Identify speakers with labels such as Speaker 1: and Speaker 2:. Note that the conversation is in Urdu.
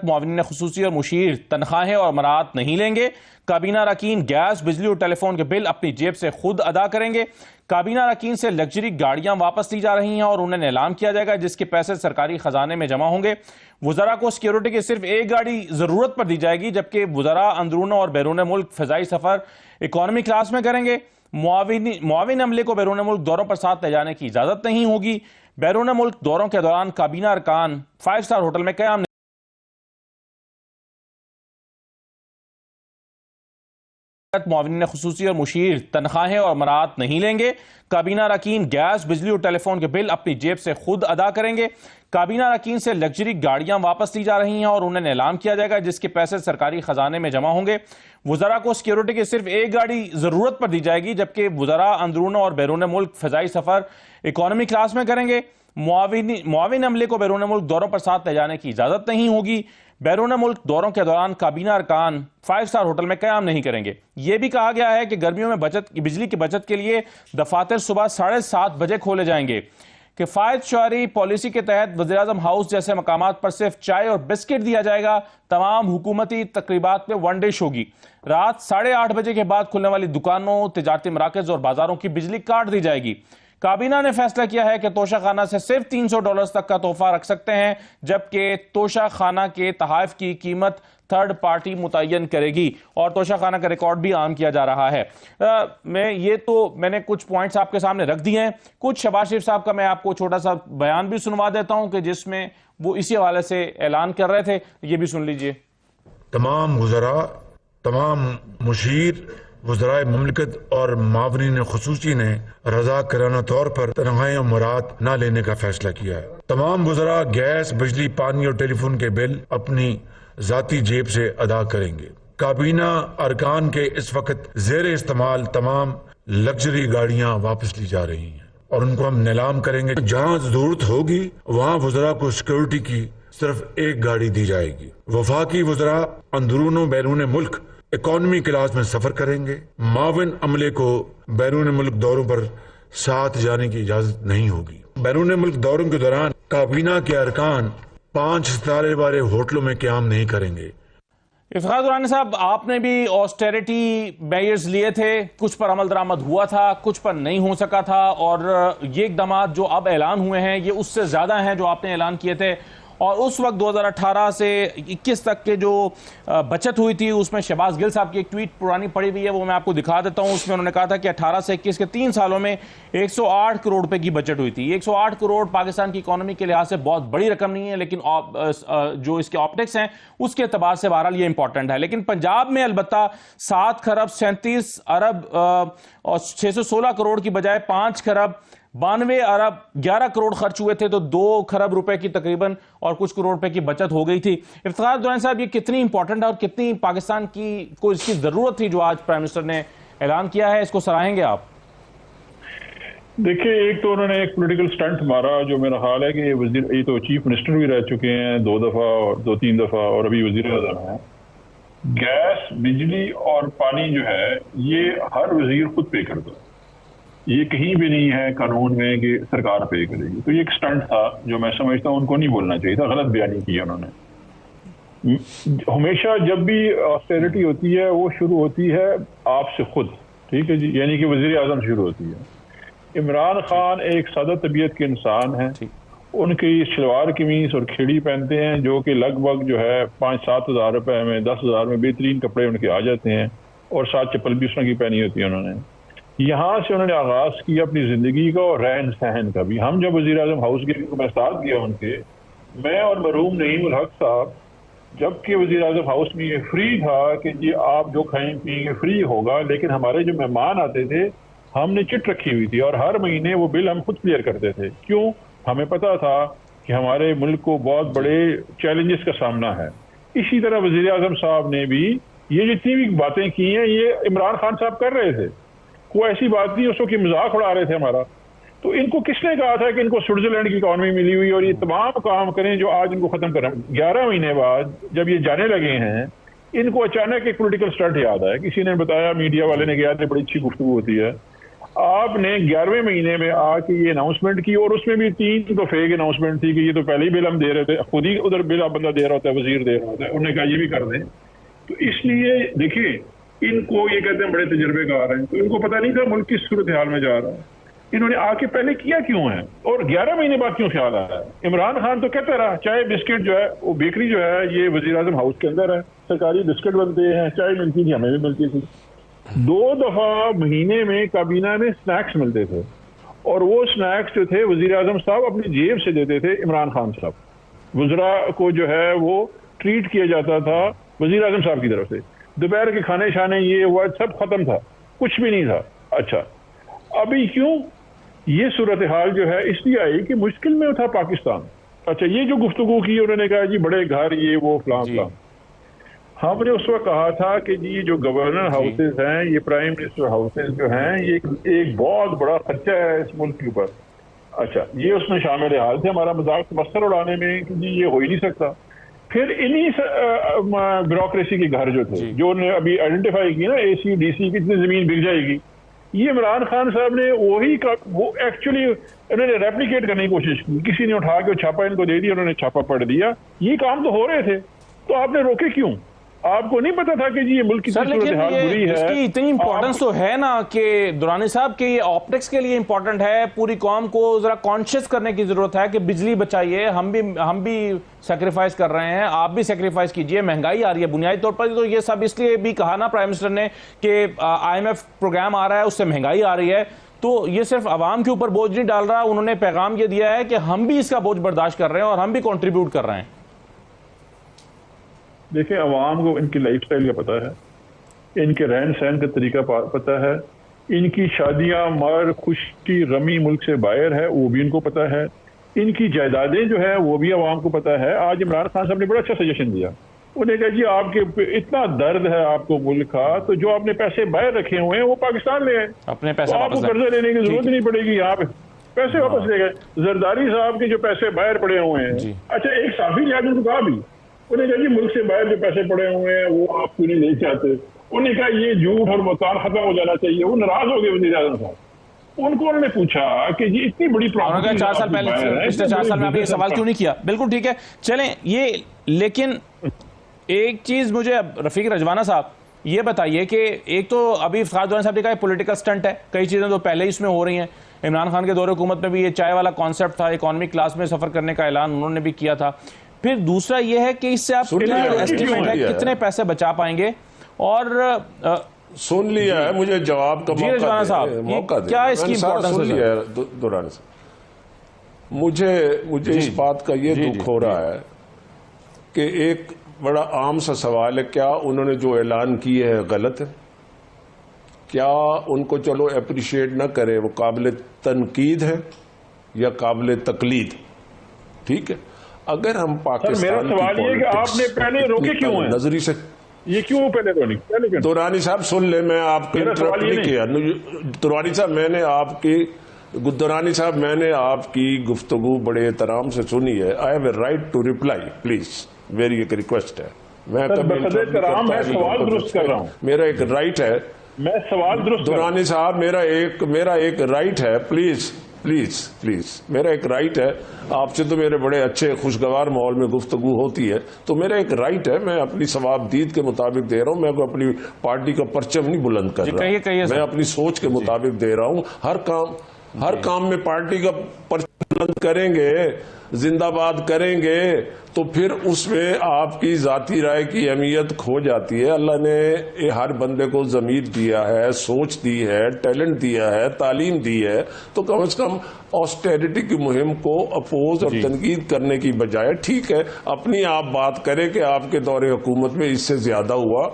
Speaker 1: معاونین خصوصی اور مشیر تنخواہیں اور امارات نہیں لیں گے۔ کابینہ اراکین گیس، بجلی اور ٹیلی فون کے بل اپنی جیب سے خود ادا کریں گے۔ کابینہ اراکین سے لگژری گاڑیاں واپس لی جا رہی ہیں اور انہیں اعلان کیا جائے گا جس کے پیسے سرکاری خزانے میں جمع ہوں گے۔ وزراء کو سیکیورٹی کی صرف ایک گاڑی ضرورت پر دی جائے گی، جبکہ وزراء اندرون اور بیرون ملک فضائی سفر اکانومی کلاس میں کریں گے۔ معاون عملے کو بیرون ملک دوروں پر ساتھ لے جانے کی اجازت نہیں ہوگی۔ بیرون ملک دوروں کے دوران کابینہ ارکان 5 اسٹار ہوٹل میں قیام معاونین خصوصی اور مشیر تنخواہیں اور امارات نہیں لیں گے۔ کابینہ اراکین گیس، بجلی اور ٹیلی فون کے بل اپنی جیب سے خود ادا کریں گے۔ کابینہ اراکین سے لگژری گاڑیاں واپس لی جا رہی ہیں اور انہیں اعلان کیا جائے گا جس کے پیسے سرکاری خزانے میں جمع ہوں گے۔ وزراء کو سیکیورٹی کی صرف ایک گاڑی ضرورت پر دی جائے گی، جبکہ وزراء اندرون اور بیرون ملک فضائی سفر اکانومی کلاس میں کریں گے۔ معاون عملے کو بیرون ملک دوروں پر ساتھ لے جانے کی اجازت نہیں ہوگی۔ بیرون ملک دوروں کے دوران کابینہ ارکان 5 اسٹار ہوٹل میں قیام نہیں کریں گے۔ یہ بھی کہا گیا ہے کہ گرمیوں میں بجلی کی بچت کے لیے دفاتر صبح 7:30 بجے کھولے جائیں گے۔ کفایت شعاری پالیسی کے تحت وزیراعظم ہاؤس جیسے مقامات پر صرف چائے اور بسکٹ دیا جائے گا۔ تمام حکومتی تقریبات میں ون ڈش ہوگی۔ رات 8:30 بجے کے بعد کھلنے والی دکانوں، تجارتی مراکز اور بازاروں کی بجلی کاٹ دی جائے گی۔ کابینہ نے فیصلہ کیا ہے کہ توشہ خانہ سے صرف $300 تک کا تحفہ رکھ سکتے ہیں، جبکہ توشہ خانہ کے تحائف کی قیمت تھرڈ پارٹی متعین کرے گی، اور توشہ خانہ کا ریکارڈ بھی عام کیا جا رہا ہے۔ میں نے کچھ پوائنٹس آپ کے سامنے رکھ دیے ہیں۔ کچھ شہباز شریف صاحب کا میں آپ کو چھوٹا سا بیان بھی سنوا دیتا ہوں کہ جس میں وہ اسی حوالے سے اعلان کر رہے تھے، یہ بھی سن لیجئے۔
Speaker 2: تمام وزراء، تمام مشیر، وزرائے مملکت اور معاونین خصوصی نے رضاکارانہ طور پر تنخواہیں اور امارات نہ لینے کا فیصلہ کیا ہے۔ تمام وزراء گیس، بجلی، پانی اور ٹیلی فون کے بل اپنی ذاتی جیب سے ادا کریں گے۔ کابینہ ارکان کے اس وقت زیر استعمال تمام لگژری گاڑیاں واپس لی جا رہی ہیں اور ان کو ہم نیلام کریں گے۔ جہاں ضرورت ہوگی وہاں وزراء کو سیکورٹی کی صرف ایک گاڑی دی جائے گی۔ وفاقی وزراء اندرون و بیرون ملک اکانومی کلاس میں سفر کریں گے۔ معاون عملے کو بیرون ملک دوروں پر ساتھ جانے کی اجازت نہیں ہوگی۔ بیرون ملک دوروں کے دوران کابینہ کے ارکان 5 ستارے والے ہوٹلوں میں قیام نہیں کریں گے۔
Speaker 1: افتخار درانی صاحب، آپ نے بھی آسٹیریٹی میئرز لیے تھے، کچھ پر عمل درآمد ہوا تھا، کچھ پر نہیں ہو سکا تھا، اور یہ اقدامات جو اب اعلان ہوئے ہیں یہ اس سے زیادہ ہیں جو آپ نے اعلان کیے تھے، اور اس وقت 2018 سے 21 تک کے جو بچت ہوئی تھی اس میں شہباز گل صاحب کی ایک ٹویٹ پرانی پڑی ہوئی ہے، وہ میں آپ کو دکھا دیتا ہوں۔ اس میں انہوں نے کہا تھا کہ 18 سے 21 کے 3 سالوں میں 108 کروڑ روپے کی بچت ہوئی تھی۔ 108 کروڑ پاکستان کی اکانومی کے لحاظ سے بہت بڑی رقم نہیں ہے، لیکن جو اس کے آپٹکس ہیں اس کے اعتبار سے بہرحال یہ امپورٹنٹ ہے۔ لیکن پنجاب میں البتہ 7 خرب 37 ارب اور 616 کروڑ کی بجائے 5 خرب 92 ارب 11 کروڑ خرچ ہوئے تھے، تو 2 خرب روپے کی تقریباً اور کچھ کروڑ روپے کی بچت ہو گئی تھی۔ افتخار درانی صاحب، یہ کتنی امپورٹنٹ ہے اور کتنی پاکستان کو اس کی ضرورت تھی جو آج پرائم منسٹر نے اعلان کیا ہے، اس کو سراہیں گے آپ؟
Speaker 3: دیکھیں، ایک تو انہوں نے ایک پولیٹیکل سٹنٹ مارا، جو میرا خیال ہے کہ یہ تو چیف منسٹر بھی رہ چکے ہیں 2 دفعہ اور 2-3 دفعہ، اور ابھی وزیر اعظم ہیں۔ گیس، بجلی اور پانی جو ہے یہ ہر وزیر خود پے کرتا ہے، یہ کہیں بھی نہیں ہے قانون میں کہ سرکار پے کرے گی۔ تو یہ ایک سٹنٹ تھا جو میں سمجھتا ہوں ان کو نہیں بولنا چاہیے تھا، غلط بیانی کی انہوں نے۔ ہمیشہ جب بھی آسٹیریٹی ہوتی ہے وہ شروع ہوتی ہے آپ سے خود، ٹھیک ہے جی، یعنی کہ وزیر اعظم شروع ہوتی ہے۔ عمران خان ایک سادہ طبیعت کے انسان ہیں، ان کی شلوار قمیص اور کھیڑی پہنتے ہیں جو کہ لگ بھگ جو ہے 5-7 ہزار روپے میں، 10 ہزار میں بہترین کپڑے ان کے آ جاتے ہیں، اور ساتھ چپل بھی اس طرح کی پہنی ہوتی ہے انہوں نے۔ یہاں سے انہوں نے آغاز کیا اپنی زندگی کا اور رہن سہن کا بھی۔ ہم جب وزیر اعظم ہاؤس گئے تو میں ساتھ گیا ان کے، میں اور مرحوم نعیم الحق صاحب، جبکہ وزیر اعظم ہاؤس میں یہ فری تھا کہ جی آپ جو کھائیں پیئیں گے فری ہوگا، لیکن ہمارے جو مہمان آتے تھے ہم نے چٹ رکھی ہوئی تھی اور ہر مہینے وہ بل ہم خود کلیئر کرتے تھے۔ کیوں؟ ہمیں پتا تھا کہ ہمارے ملک کو بہت بڑے چیلنجز کا سامنا ہے۔ اسی طرح وزیر اعظم صاحب نے بھی یہ جتنی بھی باتیں کی ہیں یہ عمران خان صاحب کر رہے تھے، کوئی ایسی بات نہیں اس کو کہ مذاق اڑا رہے تھے ہمارا۔ تو ان کو کس نے کہا تھا کہ ان کو سوئٹزرلینڈ کی اکانومی ملی ہوئی اور یہ تمام کام کریں جو آج ان کو ختم کریں؟ 11 مہینے بعد جب یہ جانے لگے ہیں ان کو اچانک ایک پولیٹیکل سٹنٹ یاد آیا، کسی نے بتایا، میڈیا والے نے کہا کہ بڑی اچھی گفتگو ہوتی ہے۔ آپ نے 11ویں مہینے میں آ کے یہ اناؤنسمنٹ کی، اور اس میں بھی 3 تو فیک اناؤنسمنٹ تھی کہ یہ تو پہلے ہی بل ہم دے رہے تھے، خود ہی ادھر بل بندہ دے رہا ہوتا ہے، وزیر دے رہا ہوتا ہے، انہوں نے کہا یہ بھی کر دیں۔ تو اس لیے دیکھیں ان کو یہ کہتے ہیں بڑے تجربے کار ہیں، تو ان کو پتہ نہیں تھا ملک کس صورتحال میں جا رہا ہے، انہوں نے آ کے پہلے کیا کیوں ہے اور 11 مہینے بعد کیوں خیال آیا ہے؟ عمران خان تو کہتا رہا چائے بسکٹ جو ہے وہ بیکری جو ہے یہ وزیر اعظم ہاؤس کے اندر ہے، سرکاری بسکٹ بنتے ہیں، چائے ملتی تھی، ہمیں بھی ملتی تھی۔ 2 دفعہ مہینے میں کابینہ میں سنیکس ملتے تھے، اور وہ سنیکس جو تھے وزیر اعظم صاحب اپنی جیب سے دیتے تھے عمران خان صاحب، وزراء کو جو ہے وہ ٹریٹ کیا جاتا تھا وزیر اعظم صاحب کی طرف سے، دوپہر کے کھانے شانے یہ ہوا سب ختم تھا، کچھ بھی نہیں تھا۔ اچھا ابھی کیوں یہ صورتحال جو ہے اس لیے آئی کہ مشکل میں تھا پاکستان۔ اچھا یہ جو گفتگو کی انہوں نے کہا جی بڑے گھر یہ وہ فلاں فلاں، ہم نے اس وقت کہا تھا کہ جی جو گورنر ہاؤسز ہیں، یہ پرائم منسٹر ہاؤسز جو ہیں، یہ ایک بہت بڑا خرچہ ہے اس ملک کے اوپر۔ اچھا یہ اس میں شامل حال تھے ہمارا مذاق مستر اڑانے میں کہ جی یہ ہو ہی نہیں سکتا۔ پھر انہی بیوروکریسی کے گھر جو تھے جو انہوں نے ابھی آئیڈینٹیفائی کی نا، اے سی ڈی سی کتنی زمین بک جائے گی، یہ عمران خان صاحب نے وہی وہ ایکچولی انہوں نے ریپلیکیٹ کرنے کی کوشش کی، کسی نے اٹھا کے چھاپا ان کو دے دیا، انہوں نے چھاپا پڑھ دیا، یہ کام تو ہو رہے تھے، تو آپ نے روکے کیوں؟ آپ کو نہیں پتا تھا کہ جی یہ ملک کی صورتحال بری ہے؟
Speaker 1: اس کی اتنی امپورٹنس تو ہے نا کہ درانی صاحب کہ یہ آپٹکس کے لیے امپورٹنٹ ہے، پوری قوم کو ذرا کانشیس کرنے کی ضرورت ہے کہ بجلی بچائیے، ہم بھی سیکریفائز کر رہے ہیں، آپ بھی سیکریفائز کیجئے، مہنگائی آ رہی ہے بنیادی طور پر، تو یہ سب اس لیے بھی کہا نا پرائم منسٹر نے کہ IMF پروگرام آ رہا ہے، اس سے مہنگائی آ رہی ہے، تو یہ صرف عوام کے اوپر بوجھ نہیں ڈال رہا، انہوں نے پیغام یہ دیا ہے کہ ہم بھی اس کا بوجھ برداشت کر رہے ہیں اور ہم بھی کنٹریبیوٹ کر رہے ہیں۔
Speaker 3: دیکھیں عوام کو ان کی لائف سٹائل کا پتہ ہے، ان کے رہن سہن کا طریقہ پتہ ہے، ان کی شادیاں مر خوشی غمی ملک سے باہر ہے وہ بھی ان کو پتہ ہے، ان کی جائیدادیں جو ہے وہ بھی عوام کو پتہ ہے۔ آج عمران خان صاحب نے بڑا اچھا سجیشن دیا، انہیں کہا جی آپ کے اتنا درد ہے آپ کو ملک کا، تو جو آپ نے پیسے باہر رکھے ہوئے ہیں وہ پاکستان لے آئیں،
Speaker 1: اپنے پیسے
Speaker 3: آپ کو قرضہ لینے کی ضرورت نہیں پڑے گی، یہاں پہ پیسے واپس لے گئے۔ زرداری صاحب کے جو پیسے باہر پڑے ہوئے ہیں، اچھا ایک صحافی نے آج ان کو کہا بھی، انہیں کہا جی ملک سے باہر جو پیسے پڑے ہوئے ہیں وہ آپ کیوں نہیں لے کے آتے؟ انہوں نے کہا یہ جھوٹ اور بہتان ختم ہو جانا چاہیے، وہ ناراض ہو گئے وزیر اعظم صاحب۔ ان کو انہوں نے پوچھا کہ جی اتنی بڑی پرابلم
Speaker 1: 4 سال پہلے، پچھلے 4 سال میں آپ یہ سوال کیوں نہیں کیا؟ بالکل ٹھیک ہے، چلیں یہ، لیکن ایک چیز مجھے رفیق رجوانہ صاحب یہ بتائیے کہ ایک تو ابھی افتخار درانی صاحب نے کہا پولیٹیکل سٹنٹ ہے، کئی چیزیں تو پہلے ہی اس میں ہو رہی ہیں، عمران خان کے دور حکومت میں بھی یہ چائے والا کانسیپٹ تھا، اکانومی کلاس میں سفر کرنے کا اعلان انہوں نے بھی کیا تھا۔ پھر دوسرا یہ ہے کہ اس سے آپ ایسٹیمیٹ ہے کتنے پیسے بچا پائیں گے، اور
Speaker 4: سن لیا ہے، مجھے جواب کا موقع دیں،
Speaker 1: کیا اس کی امپورٹنس
Speaker 4: سن لیا ہے دورانی صاحب۔ مجھے اس بات کا یہ دکھ ہو رہا ہے کہ ایک بڑا عام سا سوال ہے، کیا انہوں نے جو اعلان کیے ہے غلط ہے؟ کیا ان کو چلو اپریشیٹ نہ کرے، وہ قابل تنقید ہے یا قابل تقلید؟ ٹھیک ہے، اگر ہم پاکستان کی
Speaker 3: سوال یہ کہ آپ نے پہلے روکے کیوں ہیں
Speaker 4: نظری سے،
Speaker 3: یہ کیوں پہلے تو نہیں؟
Speaker 4: دورانی صاحب سن لیں، میں آپ کو انٹرپٹ نہیں کیا، دورانی صاحب میں نے آپ کی گفتگو بڑے احترام سے سنی ہے، I have a right to reply, please میری ایک ریکویسٹ ہے، میں
Speaker 3: سوال درست کر رہا ہوں،
Speaker 4: میرا ایک رائٹ ہے،
Speaker 3: میں سوال درست
Speaker 4: دورانی صاحب میرا ایک رائٹ ہے، پلیز میرا ایک رائٹ ہے، آپ سے تو میرے بڑے اچھے خوشگوار ماحول میں گفتگو ہوتی ہے، تو میرا ایک رائٹ ہے، میں اپنی ثواب دید کے مطابق دے رہا ہوں، میں اپنی پارٹی کا پرچم نہیں بلند کر رہا، میں اپنی سوچ کے مطابق دے رہا ہوں۔ ہر کام میں پارٹی کا پرچم بلند کریں گے، زندہ باد کریں گے، تو پھر اس میں آپ کی ذاتی رائے کی اہمیت کھو جاتی ہے۔ اللہ نے ہر بندے کو ضمیر دیا ہے، سوچ دی ہے، ٹیلنٹ دیا ہے، تعلیم دی ہے، تو کم از کم آسٹیریٹی کی مہم کو اپوز اور تنقید کرنے کی بجائے ٹھیک ہے اپنی آپ بات کریں کہ آپ کے دور حکومت میں اس سے زیادہ ہوا۔